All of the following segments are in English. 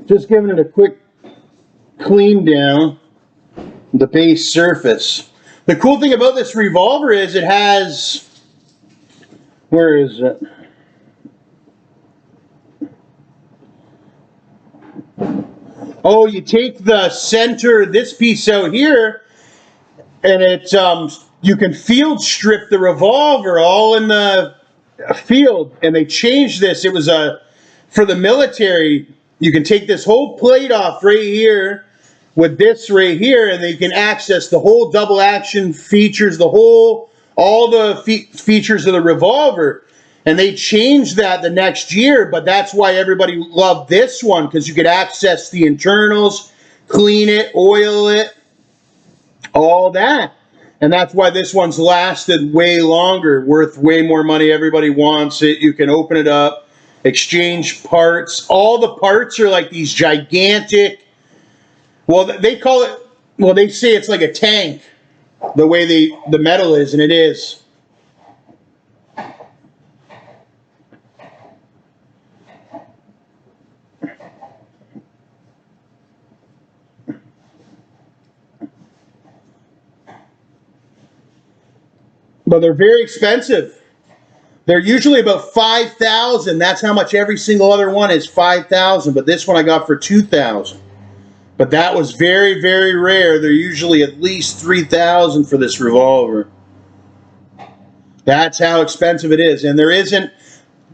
Just giving it a quick clean down the base surface. The cool thing about this revolver is it has, where is it? Oh, you take the center, this piece out here, and it's you can field strip the revolver all in the field, and they changed this. It was for the military. You can take this whole plate off right here with this right here, and then you can access the whole double action features, all the features of the revolver. And they changed that the next year, but that's why everybody loved this one, because you could access the internals, clean it, oil it, all that. And that's why this one's lasted way longer, worth way more money. Everybody wants it. You can open it up, exchange parts. All the parts are like these gigantic, well, they call it, well, they say it's like a tank, the way the metal is, and it is. But they're very expensive. They're usually about $5,000. That's how much every single other one is, $5,000. But this one I got for $2,000. But that was very, very rare. They're usually at least $3,000 for this revolver. That's how expensive it is. And there isn't,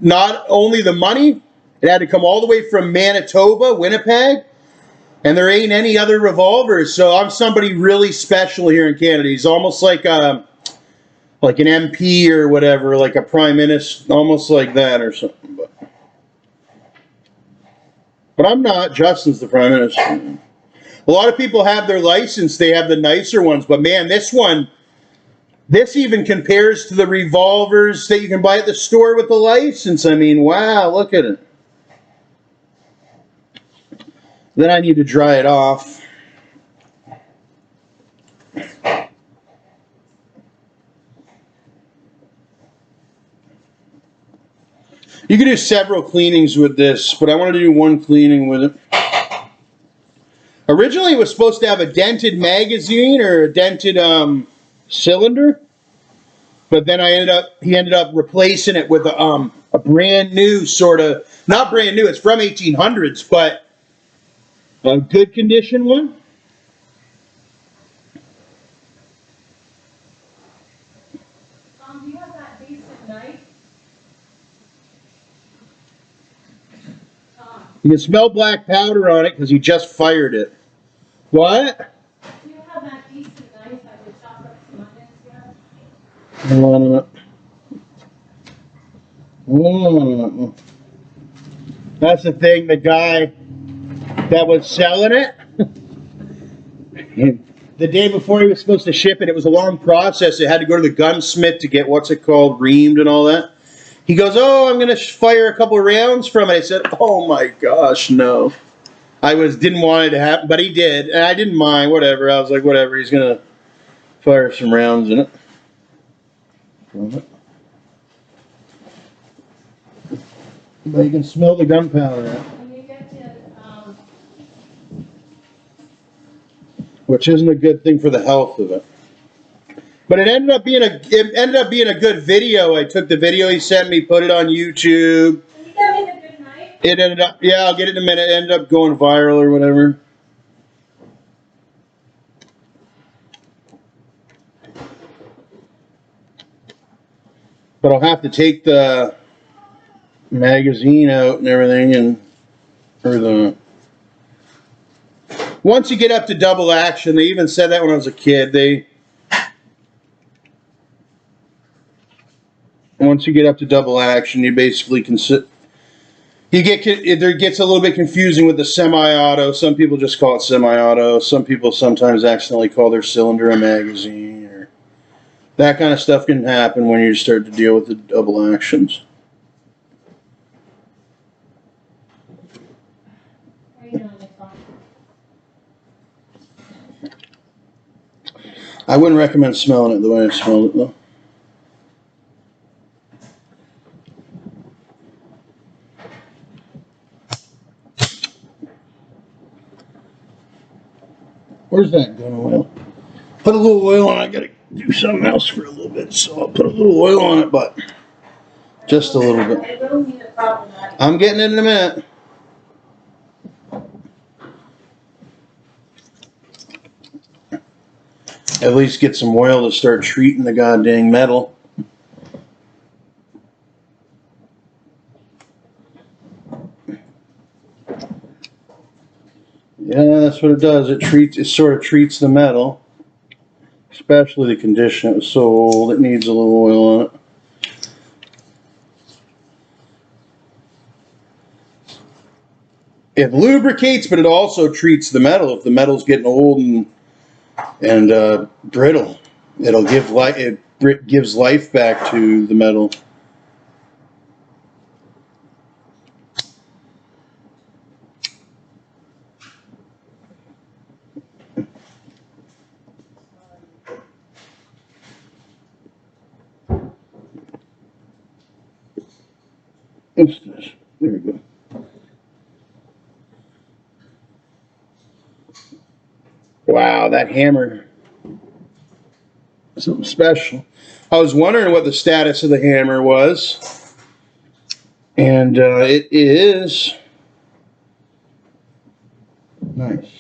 not only the money, it had to come all the way from Manitoba, Winnipeg, and there ain't any other revolvers. So I'm somebody really special here in Canada. He's almost like an MP or whatever, like a prime minister, almost like that or something. But I'm not. Justin's the prime minister. A lot of people have their license. They have the nicer ones. But man, this one, this even compares to the revolvers that you can buy at the store with the license. I mean, wow, look at it. Then I need to dry it off. You can do several cleanings with this, but I wanted to do one cleaning with it. Originally, it was supposed to have a dented magazine or a dented cylinder, but then he ended up replacing it with a brand new sort of, not brand new, it's from 1800s, but a good condition one. Do you have that decent knife? You can smell black powder on it because he just fired it. What? Do you have that decent knife I could chop up some onions yet? That's the thing, the guy that was selling it, the day before he was supposed to ship it, it was a long process. It had to go to the gunsmith to get, what's it called, reamed and all that. He goes, oh, I'm going to fire a couple of rounds from it. I said, oh my gosh, no. I didn't want it to happen, but he did. And I didn't mind, whatever. I was like, whatever, he's going to fire some rounds in it. But you can smell the gunpowder out. When you get to, which isn't a good thing for the health of it. But it ended up being a good video. I took the video he sent me, put it on YouTube. can you get me the good knife? It ended up, yeah, I'll get it in a minute. It ended up going viral or whatever. But I'll have to take the magazine out and everything, once you get up to double action, they even said that when I was a kid, once you get up to double action, you basically it gets a little bit confusing with the semi-auto. Some people just call it semi-auto. Some people sometimes accidentally call their cylinder a magazine or That kind of stuff can happen when you start to deal with the double actions. I wouldn't recommend smelling it the way I smelled it, though. Where's that gun oil? Put a little oil on it. I gotta do something else for a little bit, so I'll put a little oil on it, but just a little bit. I'm getting it in a minute. At least get some oil to start treating the goddamn metal. Yeah, that's what it does. It sort of treats the metal. Especially the condition it was so old, it needs a little oil on it. It lubricates, but it also treats the metal. If the metal's getting old and brittle, it'll give it gives life back to the metal. What's this? There we go. Wow, that hammer. Something special. I was wondering what the status of the hammer was. And it is nice.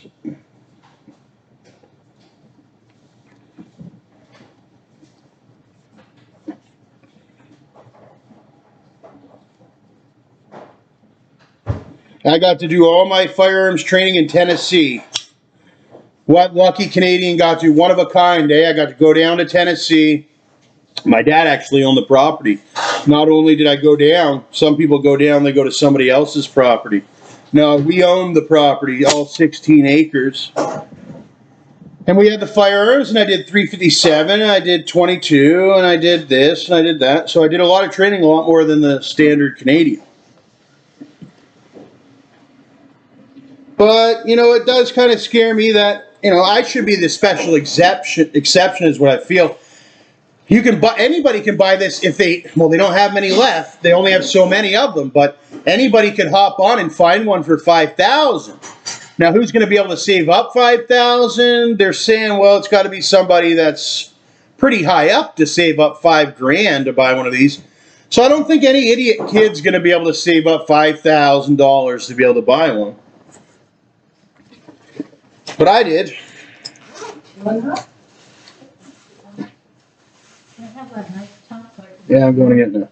I got to do all my firearms training in Tennessee. What lucky Canadian got to one of a kind, eh? I got to go down to Tennessee. My dad actually owned the property. Not only did I go down, some people go down, they go to somebody else's property. No, we owned the property, all 16 acres. And we had the firearms, and I did 357, and I did 22, and I did this, and I did that. So I did a lot of training, a lot more than the standard Canadian. But, you know, it does kind of scare me that, you know, I should be the special exception is what I feel. You can buy, anybody can buy this if they don't have many left. They only have so many of them, but anybody could hop on and find one for $5,000. Now, who's going to be able to save up $5,000? They're saying, well, it's got to be somebody that's pretty high up to save up $5,000 to buy one of these. So I don't think any idiot kid's going to be able to save up $5,000 to be able to buy one. But I did. Yeah, I'm going to get that.